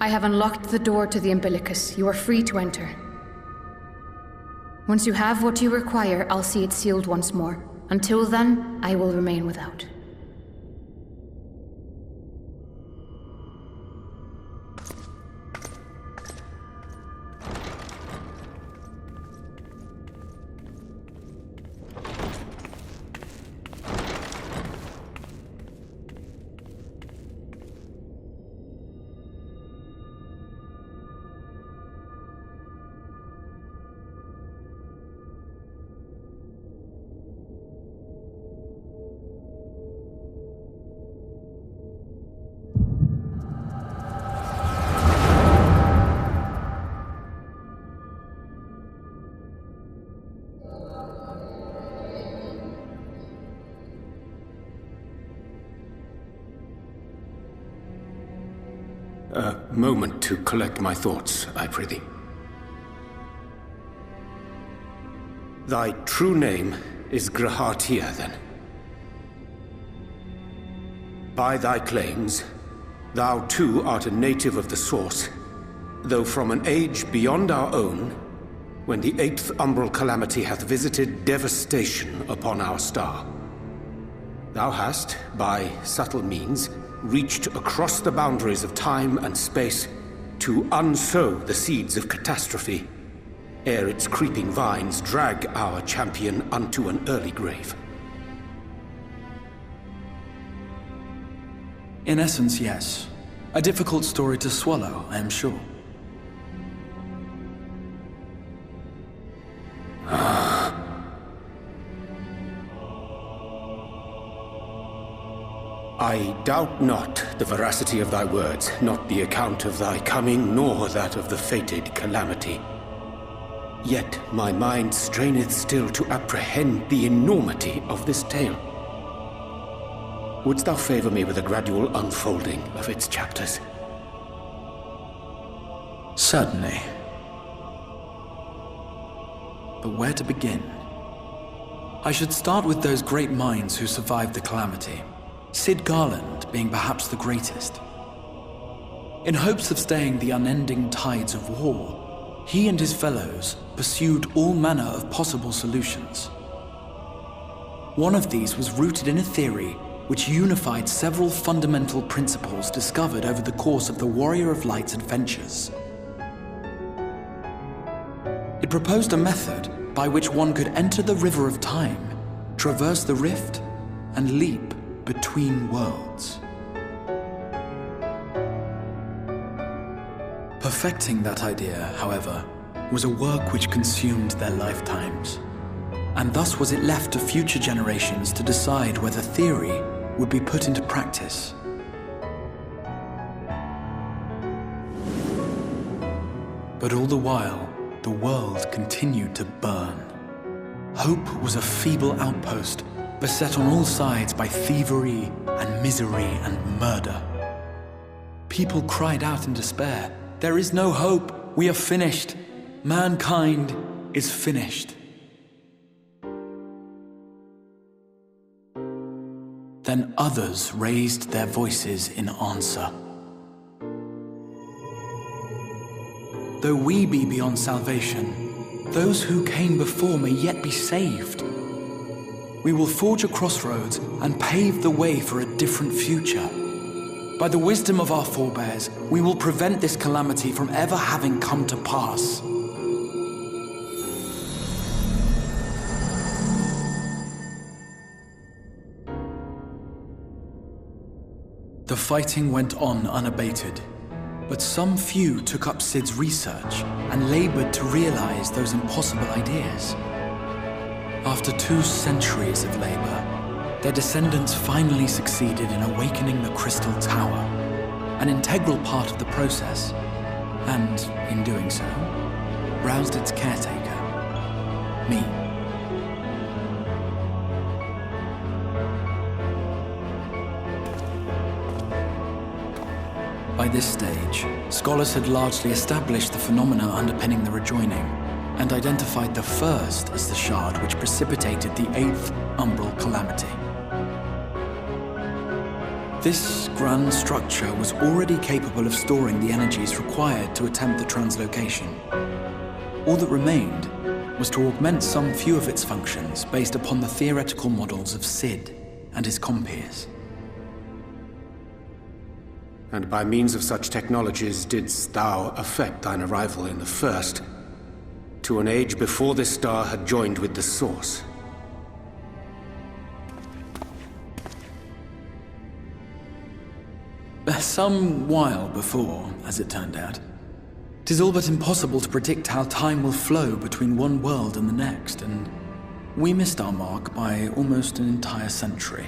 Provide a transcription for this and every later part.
I have unlocked the door to the umbilicus. You are free to enter. Once you have what you require, I'll see it sealed once more. Until then, I will remain without. A moment to collect my thoughts, I prithee. Thy true name is Grahatia, then. By thy claims, thou too art a native of the Source, though from an age beyond our own, when the 8th umbral calamity hath visited devastation upon our star. Thou hast, by subtle means, reached across the boundaries of time and space to unsow the seeds of catastrophe, ere its creeping vines drag our champion unto an early grave. In essence, yes. A difficult story to swallow, I am sure. I doubt not the veracity of thy words, not the account of thy coming, nor that of the fated calamity. Yet my mind straineth still to apprehend the enormity of this tale. Wouldst thou favor me with a gradual unfolding of its chapters? Certainly. But where to begin? I should start with those great minds who survived the calamity. Sid Garland being perhaps the greatest. In hopes of staying the unending tides of war, he and his fellows pursued all manner of possible solutions. One of these was rooted in a theory which unified several fundamental principles discovered over the course of the Warrior of Light's adventures. It proposed a method by which one could enter the river of time, traverse the rift, and leap between worlds. Perfecting that idea, however, was a work which consumed their lifetimes, and thus was it left to future generations to decide whether theory would be put into practice. But all the while, the world continued to burn. Hope was a feeble outpost, beset on all sides by thievery and misery and murder. People cried out in despair, "There is no hope, we are finished. Mankind is finished." Then others raised their voices in answer. Though we be beyond salvation, those who came before may yet be saved. We will forge a crossroads and pave the way for a different future. By the wisdom of our forebears, we will prevent this calamity from ever having come to pass. The fighting went on unabated, but some few took up Sid's research and labored to realize those impossible ideas. After 2 centuries of labor, their descendants finally succeeded in awakening the Crystal Tower, an integral part of the process, and, in doing so, roused its caretaker, me. By this stage, scholars had largely established the phenomena underpinning the rejoining, and identified the first as the shard which precipitated the 8th umbral calamity. This grand structure was already capable of storing the energies required to attempt the translocation. All that remained was to augment some few of its functions based upon the theoretical models of Sid and his compeers. And by means of such technologies didst thou effect thine arrival in the first, to an age before this star had joined with the Source. Some while before, as it turned out. 'Tis all but impossible to predict how time will flow between one world and the next, and we missed our mark by almost an entire century.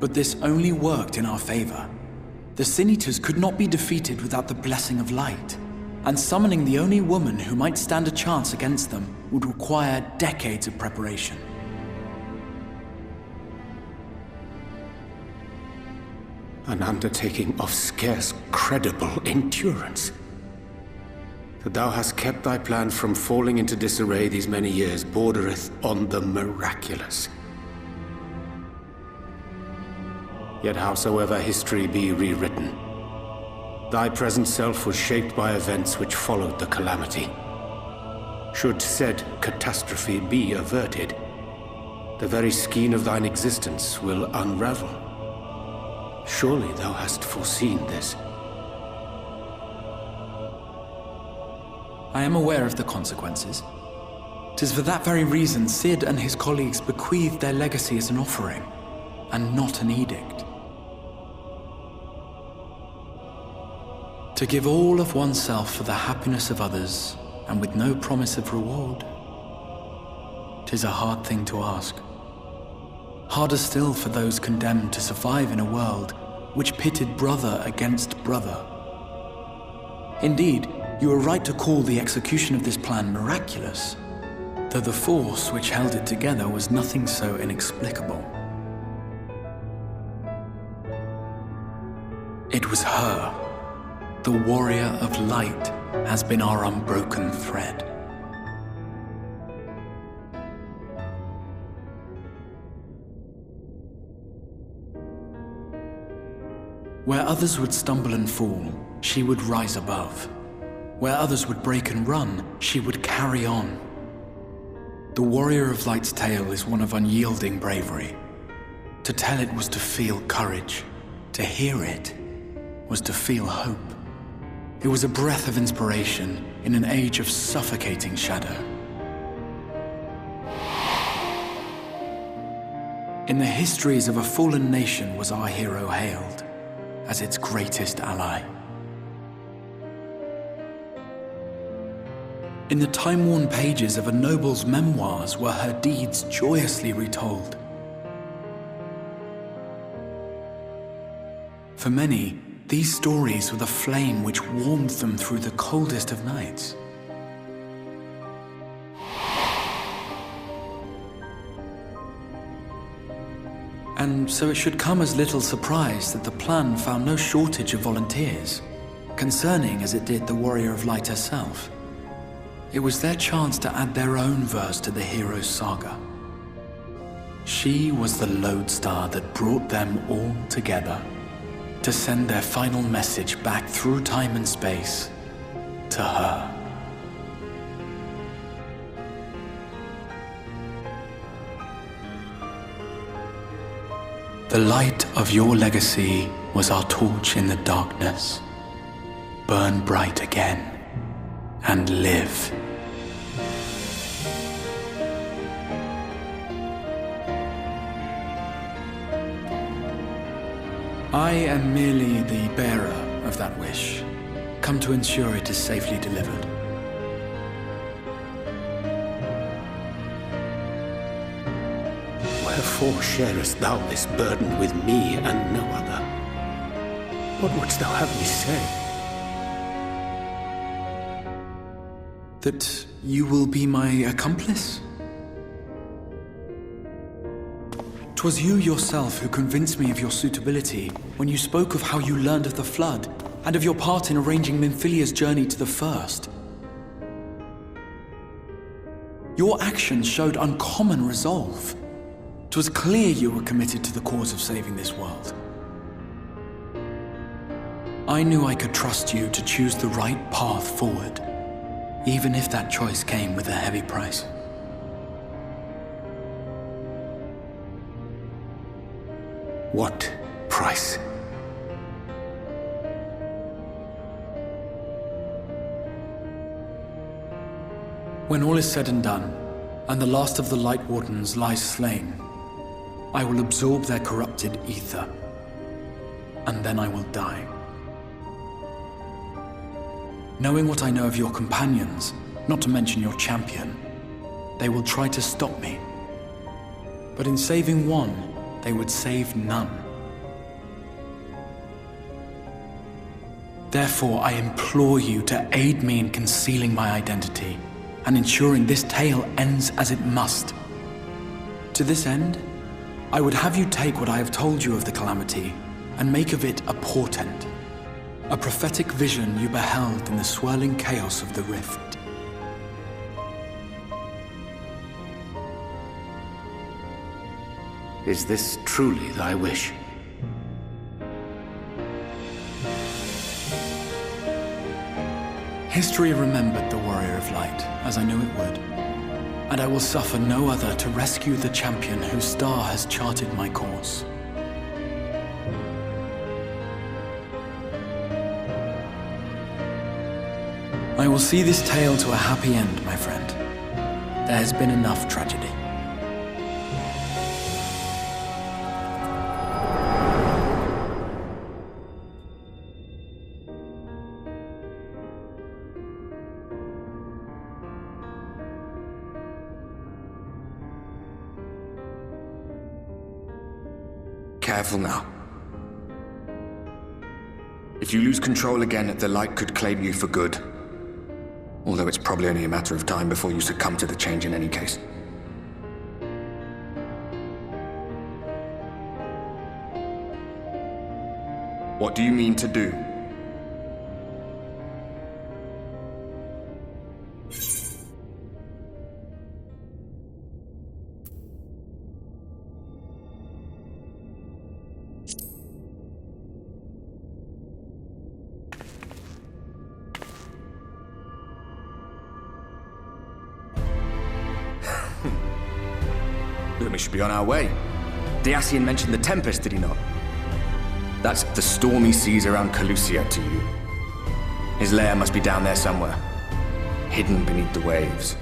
But this only worked in our favor. The Sin Eaters could not be defeated without the blessing of light, and summoning the only woman who might stand a chance against them would require decades of preparation. An undertaking of scarce credible endurance. That thou hast kept thy plan from falling into disarray these many years bordereth on the miraculous. Yet howsoever history be rewritten, thy present self was shaped by events which followed the calamity. Should said catastrophe be averted, the very skein of thine existence will unravel. Surely thou hast foreseen this. I am aware of the consequences. 'Tis for that very reason Sid and his colleagues bequeathed their legacy as an offering, and not an edict. To give all of oneself for the happiness of others, and with no promise of reward, 'tis a hard thing to ask. Harder still for those condemned to survive in a world which pitted brother against brother. Indeed, you are right to call the execution of this plan miraculous, though the force which held it together was nothing so inexplicable. It was her. The warrior of light has been our unbroken thread. Where others would stumble and fall, she would rise above. Where others would break and run, she would carry on. The warrior of light's tale is one of unyielding bravery. To tell it was to feel courage. To hear it was to feel hope. It was a breath of inspiration in an age of suffocating shadow. In the histories of a fallen nation was our hero hailed as its greatest ally. In the time-worn pages of a noble's memoirs were her deeds joyously retold. For many, these stories were the flame which warmed them through the coldest of nights. And so it should come as little surprise that the plan found no shortage of volunteers, concerning as it did the Warrior of Light herself. It was their chance to add their own verse to the hero's saga. She was the lodestar that brought them all together, to send their final message back through time and space to her. The light of your legacy was our torch in the darkness. Burn bright again and live. I am merely the bearer of that wish, come to ensure it is safely delivered. Wherefore sharest thou this burden with me and no other? What wouldst thou have me say? That you will be my accomplice? 'Twas you yourself who convinced me of your suitability when you spoke of how you learned of the Flood and of your part in arranging Minfilia's journey to the First. Your actions showed uncommon resolve. 'Twas clear you were committed to the cause of saving this world. I knew I could trust you to choose the right path forward, even if that choice came with a heavy price. What price? When all is said and done, and the last of the Light Wardens lies slain, I will absorb their corrupted ether, and then I will die. Knowing what I know of your companions, not to mention your champion, they will try to stop me. But in saving one, they would save none. Therefore, I implore you to aid me in concealing my identity and ensuring this tale ends as it must. To this end, I would have you take what I have told you of the Calamity and make of it a portent, a prophetic vision you beheld in the swirling chaos of the Rift. Is this truly thy wish? History remembered the Warrior of Light, as I knew it would, and I will suffer no other to rescue the champion whose star has charted my course. I will see this tale to a happy end, my friend. There has been enough tragedy. Careful now. If you lose control again, the light could claim you for good. Although it's probably only a matter of time before you succumb to the change in any case. What do you mean to do? We should be on our way. Diassian mentioned the Tempest, did he not? That's the stormy seas around Calusia to you. His lair must be down there somewhere, hidden beneath the waves.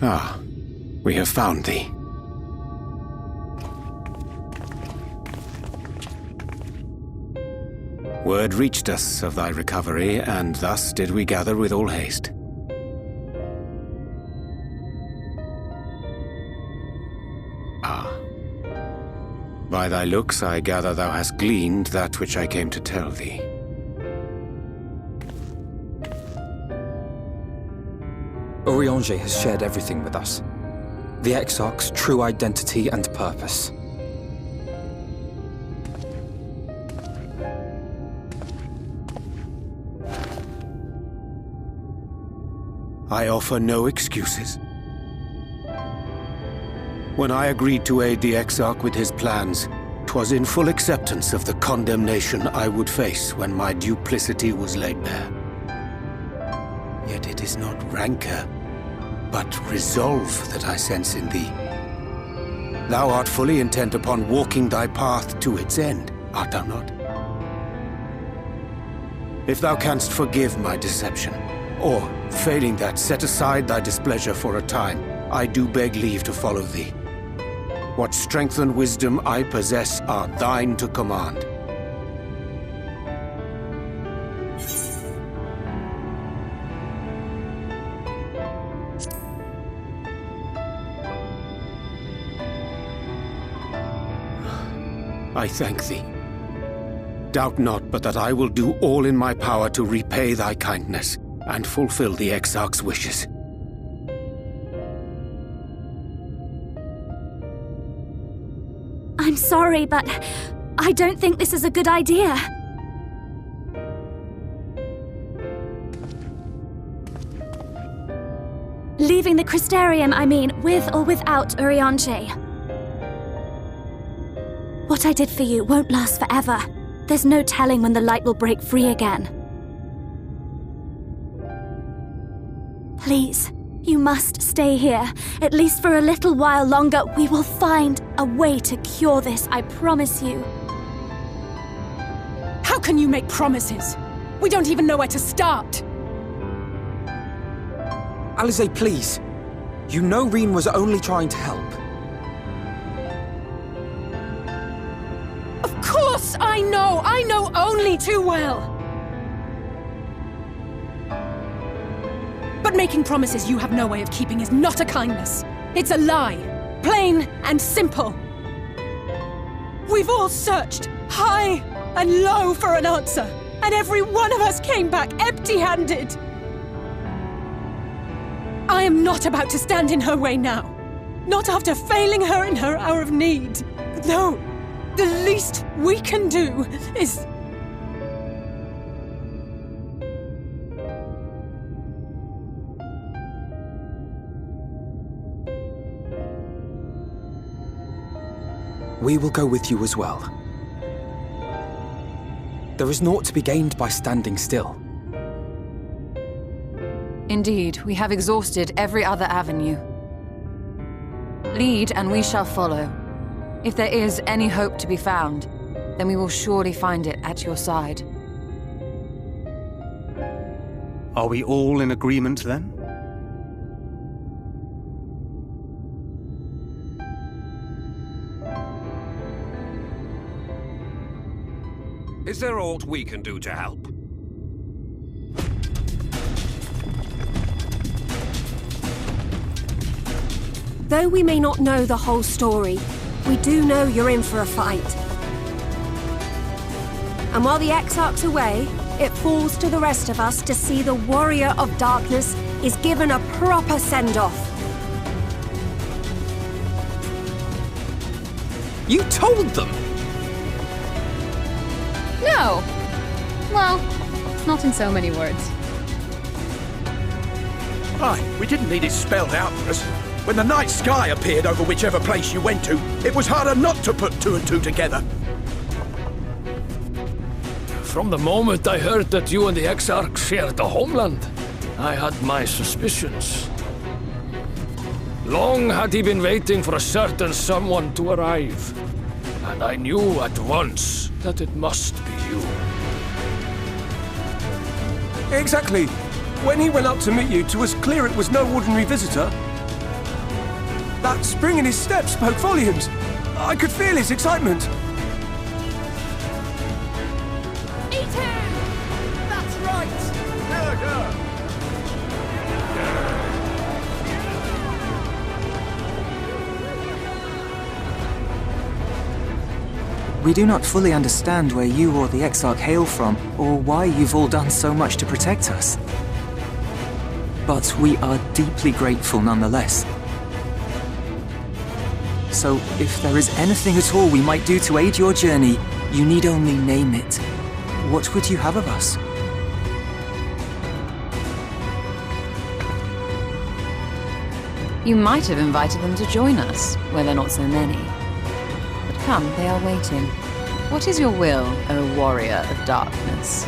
Ah, we have found thee. Word reached us of thy recovery, and thus did we gather with all haste. Ah. By thy looks I gather thou hast gleaned that which I came to tell thee. Urianger has shared everything with us. The Exarch's true identity and purpose. I offer no excuses. When I agreed to aid the Exarch with his plans, 'twas in full acceptance of the condemnation I would face when my duplicity was laid bare. Yet it is not rancor, but resolve that I sense in thee. Thou art fully intent upon walking thy path to its end, art thou not? If thou canst forgive my deception, or, failing that, set aside thy displeasure for a time, I do beg leave to follow thee. What strength and wisdom I possess are thine to command. I thank thee. Doubt not but that I will do all in my power to repay thy kindness and fulfill the Exarch's wishes. I'm sorry, but I don't think this is a good idea. Leaving the Crystarium, I mean, with or without Urianger. What I did for you won't last forever. There's no telling when the light will break free again. Please, you must stay here. At least for a little while longer. We will find a way to cure this, I promise you. How can you make promises? We don't even know where to start. Alize, please. You know Reen was only trying to help. Of course I know! I know only too well! But making promises you have no way of keeping is not a kindness. It's a lie. Plain and simple. We've all searched high and low for an answer, and every one of us came back empty-handed. I am not about to stand in her way now. Not after failing her in her hour of need. No, the least we can do is... We will go with you as well. There is naught to be gained by standing still. Indeed, we have exhausted every other avenue. Lead, and we shall follow. If there is any hope to be found, then we will surely find it at your side. Are we all in agreement, then? Is there aught we can do to help? Though we may not know the whole story, we do know you're in for a fight. And while the Exarch's away, it falls to the rest of us to see the Warrior of Darkness is given a proper send-off. You told them! No! Well, not in so many words. Aye, we didn't need it spelled out for us. When the night sky appeared over whichever place you went to, it was harder not to put two and two together. From the moment I heard that you and the Exarch shared the homeland, I had my suspicions. Long had he been waiting for a certain someone to arrive, and I knew at once that it must be you. Exactly. When he went up to meet you, it was clear it was no ordinary visitor. That spring in his step spoke volumes. I could feel his excitement. Eat We do not fully understand where you or the Exarch hail from, or why you've all done so much to protect us. But we are deeply grateful nonetheless. So, if there is anything at all we might do to aid your journey, you need only name it. What would you have of us? You might have invited them to join us, where they're not so many. But come, they are waiting. What is your will, O warrior of darkness?